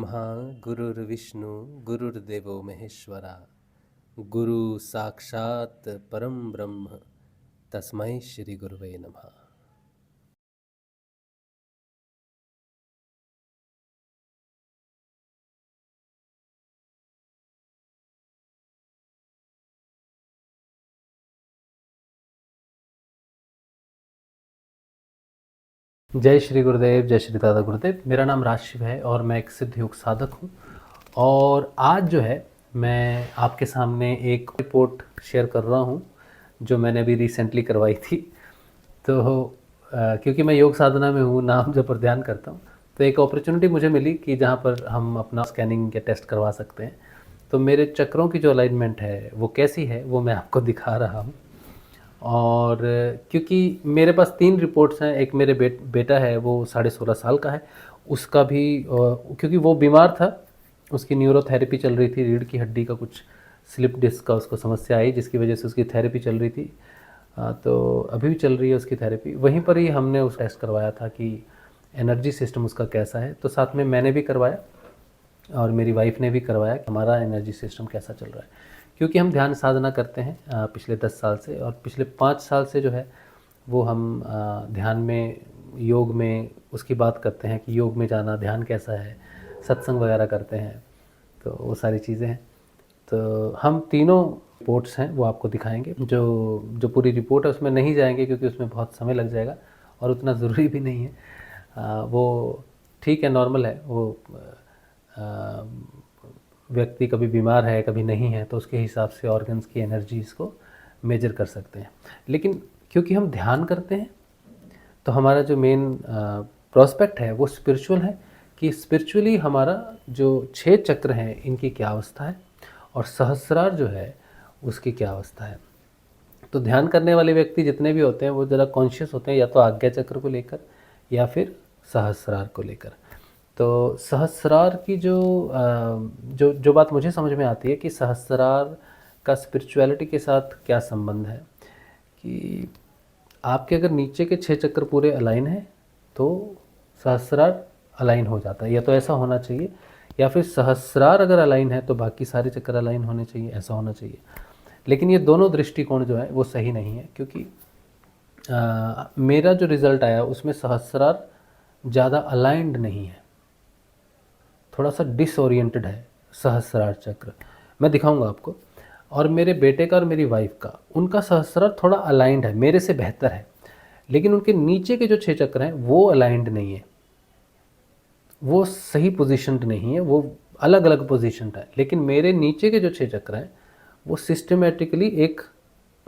गुरुर्ब्रह्मा गुरुर्विष्णु गुरुर्देवो महेश्वरा गुरु साक्षात परम ब्रह्म तस्मै श्री गुरुवे नमः। जय श्री गुरुदेव, जय श्री दादा गुरुदेव। मेरा नाम राजशिव है और मैं एक सिद्ध योग साधक हूँ। और आज जो है मैं आपके सामने एक रिपोर्ट शेयर कर रहा हूँ जो मैंने अभी रिसेंटली करवाई थी। तो क्योंकि मैं योग साधना में हूँ, नाम जब पर ध्यान करता हूँ, तो एक अपॉर्चुनिटी मुझे मिली कि जहाँ पर हम अपना स्कैनिंग या टेस्ट करवा सकते हैं। तो मेरे चक्रों की जो अलाइनमेंट है वो कैसी है वो मैं आपको दिखा रहा हूँ। और क्योंकि मेरे पास 3 रिपोर्ट्स हैं। एक मेरे बेटा है, वो 16.5 साल का है। उसका भी क्योंकि वो बीमार था, उसकी न्यूरोथेरेपी चल रही थी। रीढ़ की हड्डी का कुछ स्लिप डिस्क का उसको समस्या आई, जिसकी वजह से उसकी थेरेपी चल रही थी। तो अभी भी चल रही है उसकी थेरेपी। वहीं पर ही हमने उस टेस्ट करवाया था कि एनर्जी सिस्टम उसका कैसा है। तो साथ में मैंने भी करवाया और मेरी वाइफ ने भी करवाया कि हमारा एनर्जी सिस्टम कैसा चल रहा है। क्योंकि हम ध्यान साधना करते हैं पिछले 10 साल से, और पिछले 5 साल से जो है वो हम ध्यान में, योग में उसकी बात करते हैं कि योग में जाना, ध्यान कैसा है, सत्संग वगैरह करते हैं। तो वो सारी चीज़ें हैं। तो हम तीनों रिपोर्ट्स हैं वो आपको दिखाएंगे। जो जो पूरी रिपोर्ट है उसमें नहीं जाएंगे क्योंकि उसमें बहुत समय लग जाएगा और उतना ज़रूरी भी नहीं है। वो ठीक है, नॉर्मल है। वो व्यक्ति कभी बीमार है कभी नहीं है, तो उसके हिसाब से ऑर्गन्स की एनर्जीज़ को मेजर कर सकते हैं। लेकिन क्योंकि हम ध्यान करते हैं तो हमारा जो मेन प्रोस्पेक्ट है वो स्पिरिचुअल है, कि स्पिरिचुअली हमारा जो 6 चक्र हैं इनकी क्या अवस्था है और सहस्रार जो है उसकी क्या अवस्था है। तो ध्यान करने वाले व्यक्ति जितने भी होते हैं वो ज़रा कॉन्शियस होते हैं, या तो आज्ञा चक्र को लेकर या फिर सहस्रार को लेकर। तो सहस्रार की जो बात मुझे समझ में आती है कि सहस्रार का स्पिरिचुअलिटी के साथ क्या संबंध है, कि आपके अगर नीचे के 6 चक्र पूरे अलाइन हैं तो सहस्रार अलाइन हो जाता है, या तो ऐसा होना चाहिए, या फिर सहस्रार अगर अलाइन है तो बाकी सारे चक्र अलाइन होने चाहिए, ऐसा होना चाहिए। लेकिन ये दोनों दृष्टिकोण जो है वो सही नहीं है, क्योंकि मेरा जो रिज़ल्ट आया उसमें सहस्रार ज़्यादा अलाइंड नहीं है, थोड़ा सा डिसओरिएंटेड है सहस्रार चक्र। मैं दिखाऊंगा आपको। और मेरे बेटे का और मेरी वाइफ का, उनका सहस्रार थोड़ा अलाइंड है, मेरे से बेहतर है। लेकिन उनके नीचे के जो 6 चक्र हैं वो अलाइंड नहीं है, वो सही पोजीशनड नहीं है, वो अलग अलग पोजीशनड है। लेकिन मेरे नीचे के जो 6 चक्र हैं वो सिस्टमेटिकली एक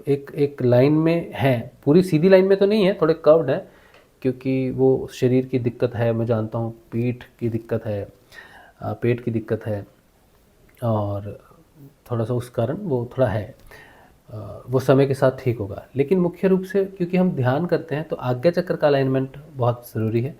एक एक लाइन में हैं। पूरी सीधी लाइन में तो नहीं है, थोड़े कर्व्ड है, क्योंकि वो शरीर की दिक्कत है, मैं जानता हूँ, पीठ की दिक्कत है, पेट की दिक्कत है, और थोड़ा सा उस कारण वो थोड़ा है। वो समय के साथ ठीक होगा। लेकिन मुख्य रूप से क्योंकि हम ध्यान करते हैं तो आज्ञा चक्र का अलाइनमेंट बहुत ज़रूरी है।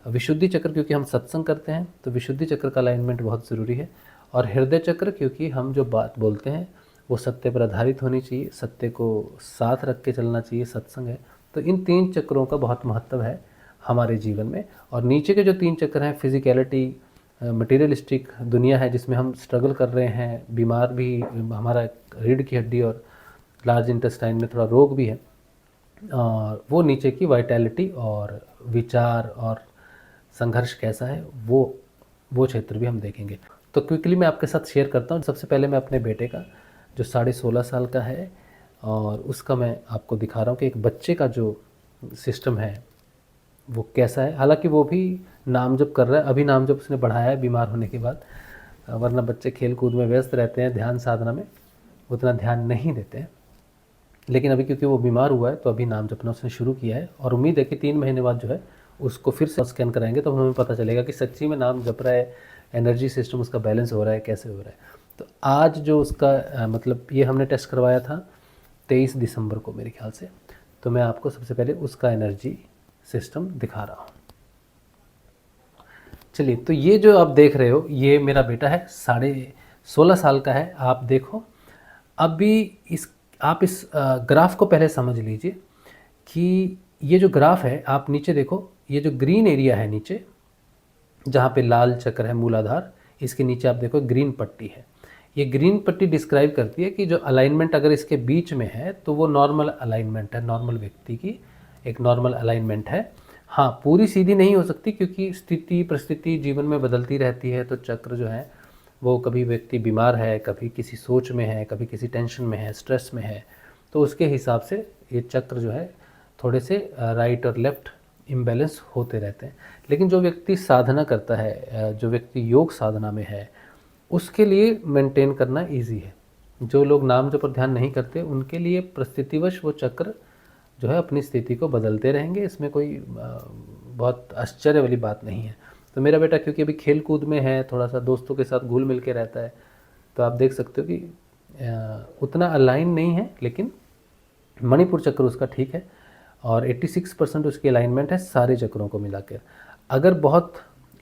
विशुद्धि चक्र, क्योंकि हम सत्संग करते हैं तो विशुद्धि चक्र का अलाइनमेंट बहुत ज़रूरी है। और हृदय चक्र, क्योंकि हम जो बात बोलते हैं वो सत्य पर आधारित होनी चाहिए, सत्य को साथ रख के चलना चाहिए, सत्संग है। तो इन 3 चक्रों का बहुत महत्व है हमारे जीवन में। और नीचे के जो 3 चक्र हैं, फिजिकलिटी, मटीरियलिस्टिक दुनिया है जिसमें हम स्ट्रगल कर रहे हैं, बीमार भी, हमारा रीढ़ की हड्डी और लार्ज इंटेस्टाइन में थोड़ा रोग भी है, और वो नीचे की वाइटैलिटी और विचार और संघर्ष कैसा है वो क्षेत्र भी हम देखेंगे। तो क्विकली मैं आपके साथ शेयर करता हूँ। सबसे पहले मैं अपने बेटे का, जो 16.5 साल का है, और उसका मैं आपको दिखा रहा हूँ कि एक बच्चे का जो सिस्टम है वो कैसा है। हालांकि वो भी नाम जप कर रहा है, अभी नाम जप उसने बढ़ाया है बीमार होने के बाद, वरना बच्चे खेल कूद में व्यस्त रहते हैं, ध्यान साधना में उतना ध्यान नहीं देते हैं। लेकिन अभी क्योंकि वो बीमार हुआ है तो अभी नाम जपना उसने शुरू किया है, और उम्मीद है कि 3 महीने बाद जो है उसको फिर से स्कैन कराएंगे तो हमें पता चलेगा कि सच्ची में नाम जप रहा है, एनर्जी सिस्टम उसका बैलेंस हो रहा है, कैसे हो रहा है। तो आज जो उसका मतलब ये हमने टेस्ट करवाया था 23 दिसंबर को मेरे ख्याल से। तो मैं आपको सबसे पहले उसका एनर्जी सिस्टम दिखा रहा हूँ। चलिए, तो ये जो आप देख रहे हो ये मेरा बेटा है, 16.5 साल का है। आप देखो, अभी आप इस ग्राफ को पहले समझ लीजिए कि ये जो ग्राफ है, आप नीचे देखो, ये जो ग्रीन एरिया है नीचे जहाँ पे लाल चक्र है मूलाधार, इसके नीचे आप देखो ग्रीन पट्टी है। ये ग्रीन पट्टी डिस्क्राइब करती है कि जो अलाइनमेंट अगर इसके बीच में है तो वो नॉर्मल अलाइनमेंट है, नॉर्मल व्यक्ति की एक नॉर्मल अलाइनमेंट है। हाँ, पूरी सीधी नहीं हो सकती क्योंकि स्थिति परिस्थिति जीवन में बदलती रहती है, तो चक्र जो है वो कभी व्यक्ति बीमार है, कभी किसी सोच में है, कभी किसी टेंशन में है, स्ट्रेस में है, तो उसके हिसाब से ये चक्र जो है थोड़े से राइट और लेफ़्ट इम्बैलेंस होते रहते हैं। लेकिन जो व्यक्ति साधना करता है, जो व्यक्ति योग साधना में है, उसके लिए मेंटेन करना इजी है। जो लोग नाम जप पर ध्यान नहीं करते उनके लिए परिस्थितिवश वो चक्र जो है अपनी स्थिति को बदलते रहेंगे, इसमें कोई बहुत आश्चर्य वाली बात नहीं है। तो मेरा बेटा क्योंकि अभी खेल कूद में है, थोड़ा सा दोस्तों के साथ घुल मिल के रहता है, तो आप देख सकते हो कि उतना अलाइन नहीं है, लेकिन मणिपुर चक्र उसका ठीक है और 86% उसकी अलाइनमेंट है सारे चक्रों को मिलाकर। अगर बहुत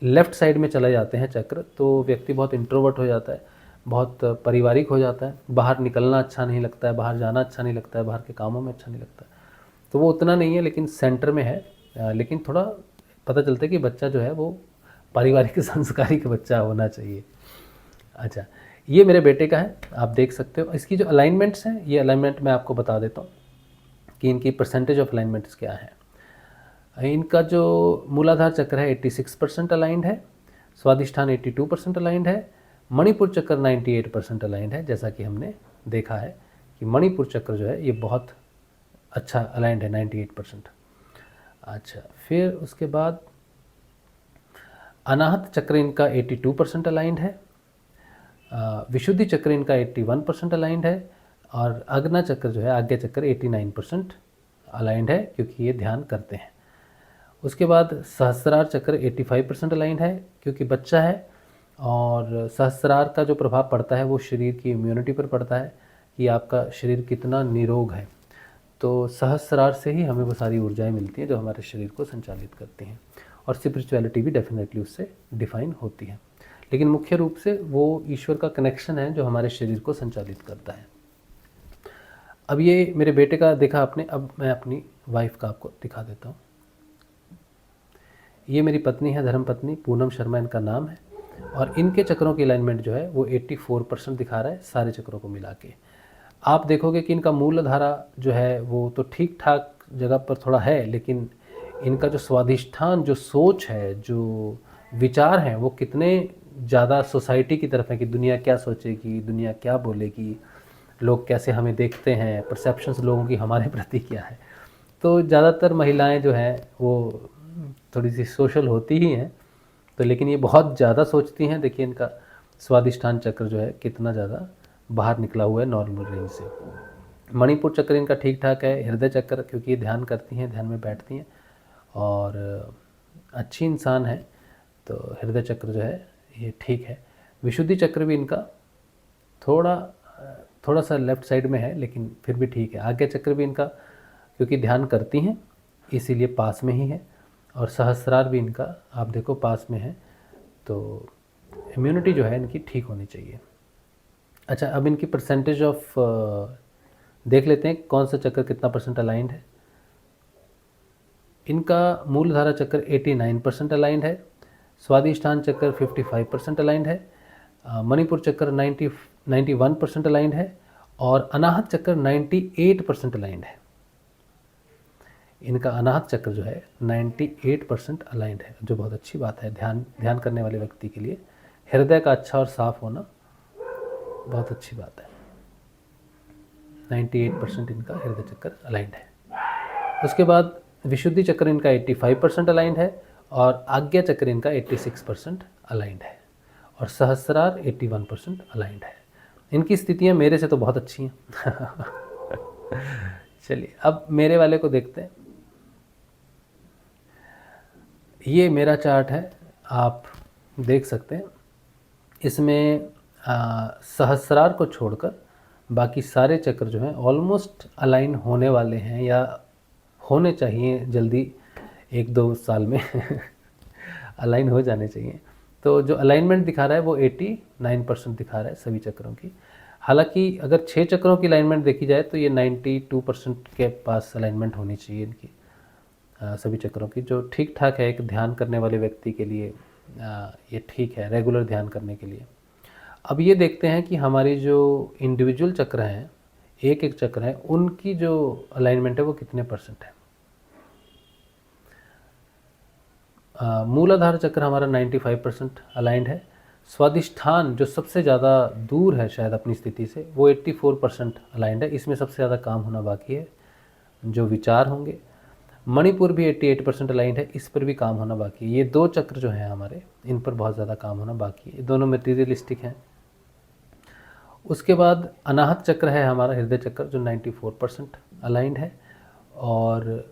लेफ़्ट साइड में चले जाते हैं चक्र तो व्यक्ति बहुत इंट्रोवर्ट हो जाता है, बहुत पारिवारिक हो जाता है, बाहर निकलना अच्छा नहीं लगता है, बाहर जाना अच्छा नहीं लगता है, बाहर के कामों में अच्छा नहीं लगता है, तो वो उतना नहीं है, लेकिन सेंटर में है। लेकिन थोड़ा पता चलता है कि बच्चा जो है वो पारिवारिक संस्कारिक बच्चा होना चाहिए। अच्छा, ये मेरे बेटे का है, आप देख सकते हो। इसकी जो अलाइनमेंट्स हैं, ये अलाइनमेंट मैं आपको बता देता हूँ कि इनकी परसेंटेज ऑफ अलाइनमेंट्स क्या है। इनका जो मूलाधार चक्र है 86% अलाइंड है, स्वादिष्ठान 82% अलाइंड है, मणिपुर चक्र 98% अलाइंड है। जैसा कि हमने देखा है कि मणिपुर चक्र जो है ये बहुत अच्छा अलाइंड है, 98%। अच्छा, फिर उसके बाद अनाहत चक्र इनका 82% अलाइंड है, विशुद्धि चक्र इनका 81% अलाइंड है और अग्ना चक्र जो है, आज्ञा चक्र 89% अलाइंड है क्योंकि ये ध्यान करते हैं। उसके बाद सहस्रार चक्र 85% अलाइंड है क्योंकि बच्चा है, और सहस्रार का जो प्रभाव पड़ता है वो शरीर की इम्यूनिटी पर पड़ता है कि आपका शरीर कितना निरोग है। तो सहस्रार से ही हमें वो सारी ऊर्जाएं मिलती हैं जो हमारे शरीर को संचालित करती हैं, और स्पिरिचुअलिटी भी डेफिनेटली उससे डिफाइन होती है। लेकिन मुख्य रूप से वो ईश्वर का कनेक्शन है जो हमारे शरीर को संचालित करता है। अब ये मेरे बेटे का देखा आपने, अब मैं अपनी वाइफ का आपको दिखा देता हूँ। ये मेरी पत्नी है, धर्मपत्नी पूनम शर्मा इनका नाम है, और इनके चक्रों की अलाइनमेंट जो है वो 84% दिखा रहा है सारे चक्रों को मिला के। आप देखोगे कि इनका मूल धारा जो है वो तो ठीक ठाक जगह पर थोड़ा है, लेकिन इनका जो स्वाधिष्ठान, जो सोच है, जो विचार हैं, वो कितने ज़्यादा सोसाइटी की तरफ है कि दुनिया क्या सोचेगी, दुनिया क्या बोलेगी, लोग कैसे हमें देखते हैं, परसेप्शंस लोगों की हमारे प्रति क्या है। तो ज़्यादातर महिलाएं जो हैं वो थोड़ी सी सोशल होती ही हैं, तो लेकिन ये बहुत ज़्यादा सोचती हैं। देखिए इनका स्वादिष्ठान चक्र जो है कितना ज़्यादा बाहर निकला हुआ है नॉर्मल रेंज से। मणिपुर चक्र इनका ठीक ठाक है, हृदय चक्र क्योंकि ये ध्यान करती हैं, ध्यान में बैठती हैं और अच्छी इंसान है, तो हृदय चक्र जो है ये ठीक है। विशुद्धि चक्र भी इनका थोड़ा सा लेफ़्ट साइड में है, लेकिन फिर भी ठीक है। आज्ञा चक्र भी इनका क्योंकि ध्यान करती हैं इसीलिए पास में ही है, और सहस्रार भी इनका आप देखो पास में है, तो इम्यूनिटी जो है इनकी ठीक होनी चाहिए। अच्छा, अब इनकी परसेंटेज ऑफ देख लेते हैं कौन सा चक्र कितना परसेंट अलाइंड है। इनका मूलधारा चक्र 89% अलाइंड है, स्वादिष्ठान चक्र 55% अलाइंड है, मणिपुर चक्र 91% अलाइंड है, और अनाहत चक्र 98% अलाइंड है। इनका अनाहत चक्र जो है 98% अलाइंड है, जो बहुत अच्छी बात है ध्यान करने वाले व्यक्ति के लिए। हृदय का अच्छा और साफ होना बहुत अच्छी बात है। 98% इनका हृदय चक्र अलाइंड है। उसके बाद विशुद्धि चक्र इनका 85% अलाइंड है, और आज्ञा चक्र इनका 86% अलाइंड है, और सहस्रार 81% अलाइंड है। इनकी स्थितियाँ मेरे से तो बहुत अच्छी हैं। चलिए अब मेरे वाले को देखते हैं। ये मेरा चार्ट है, आप देख सकते हैं। इसमें सहस्रार को छोड़कर बाकी सारे चक्र जो हैं ऑलमोस्ट अलाइन होने वाले हैं, या होने चाहिए जल्दी, 1-2 साल में अलाइन हो जाने चाहिए। तो जो अलाइनमेंट दिखा रहा है वो 89% दिखा रहा है सभी चक्रों की। हालांकि अगर 6 चक्रों की अलाइनमेंट देखी जाए तो ये 92% के पास अलाइनमेंट होनी चाहिए इनकी, सभी चक्रों की, जो ठीक ठाक है एक ध्यान करने वाले व्यक्ति के लिए ये ठीक है रेगुलर ध्यान करने के लिए। अब ये देखते हैं कि हमारी जो इंडिविजुअल चक्र हैं, एक एक चक्र है, उनकी जो अलाइनमेंट है वो कितने परसेंट है। मूलाधार चक्र हमारा 95% अलाइंड है। स्वादिष्ठान जो सबसे ज़्यादा दूर है शायद अपनी स्थिति से, वो 84% अलाइंड है। इसमें सबसे ज़्यादा काम होना बाकी है, जो विचार होंगे। मणिपुर भी 88% अलाइंड है, इस पर भी काम होना बाकी है। ये दो चक्र जो हैं हमारे, इन पर बहुत ज़्यादा काम होना बाकी है। ये दोनों मटेरियलिस्टिक हैं। उसके बाद अनाहत चक्र है हमारा, हृदय चक्र, जो 94% अलाइंड है। और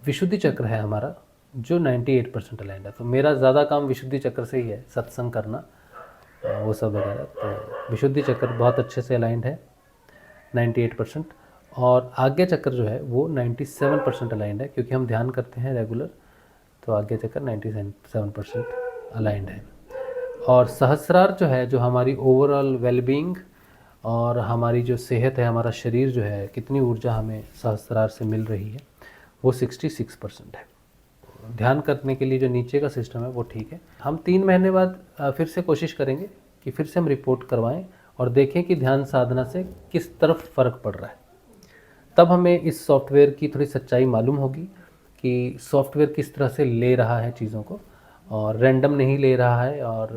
विशुद्धि चक्र है हमारा, जो 98% अलाइंड है। तो मेरा ज़्यादा काम विशुद्धि चक्र से ही है, सत्संग करना, वो सब वगैरह। तो विशुद्धि चक्र बहुत अच्छे से अलाइंड है, 98%। और आज्ञा चक्र जो है वो 97% अलाइंड है, क्योंकि हम ध्यान करते हैं रेगुलर, तो आज्ञा चक्र 97% अलाइंड है। और सहस्रार जो है, जो हमारी ओवरऑल वेलबींग और हमारी जो सेहत है, हमारा शरीर जो है, कितनी ऊर्जा हमें सहस्रार से मिल रही है, वो 66% है। ध्यान करने के लिए जो नीचे का सिस्टम है वो ठीक है। हम 3 महीने बाद फिर से कोशिश करेंगे कि फिर से हम रिपोर्ट करवाएं और देखें कि ध्यान साधना से किस तरफ फ़र्क पड़ रहा है। तब हमें इस सॉफ्टवेयर की थोड़ी सच्चाई मालूम होगी कि सॉफ्टवेयर किस तरह से ले रहा है चीज़ों को, और रैंडम नहीं ले रहा है, और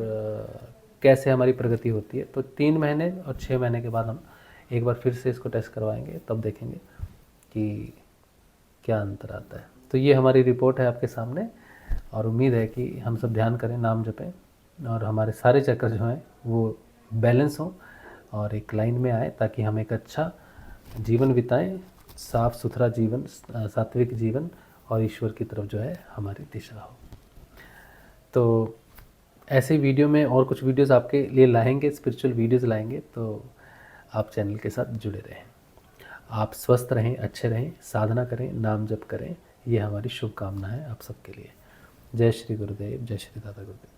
कैसे हमारी प्रगति होती है। तो 3 महीने और 6 महीने के बाद हम एक बार फिर से इसको टेस्ट करवाएंगे, तब देखेंगे कि क्या अंतर आता है। तो ये हमारी रिपोर्ट है आपके सामने, और उम्मीद है कि हम सब ध्यान करें, नाम जपें, और हमारे सारे चक्र जो हैं वो बैलेंस हों और एक लाइन में आए, ताकि हम एक अच्छा जीवन बिताएं, साफ सुथरा जीवन, सात्विक जीवन, और ईश्वर की तरफ जो है हमारी दिशा हो। तो ऐसे वीडियो में और कुछ वीडियोस आपके लिए लाएंगे, स्पिरिचुअल वीडियोस लाएंगे, तो आप चैनल के साथ जुड़े रहें। आप स्वस्थ रहें, अच्छे रहें, साधना करें, नाम जप करें, ये हमारी शुभकामना है आप सबके लिए। जय श्री गुरुदेव, जय श्री दादा गुरुदेव।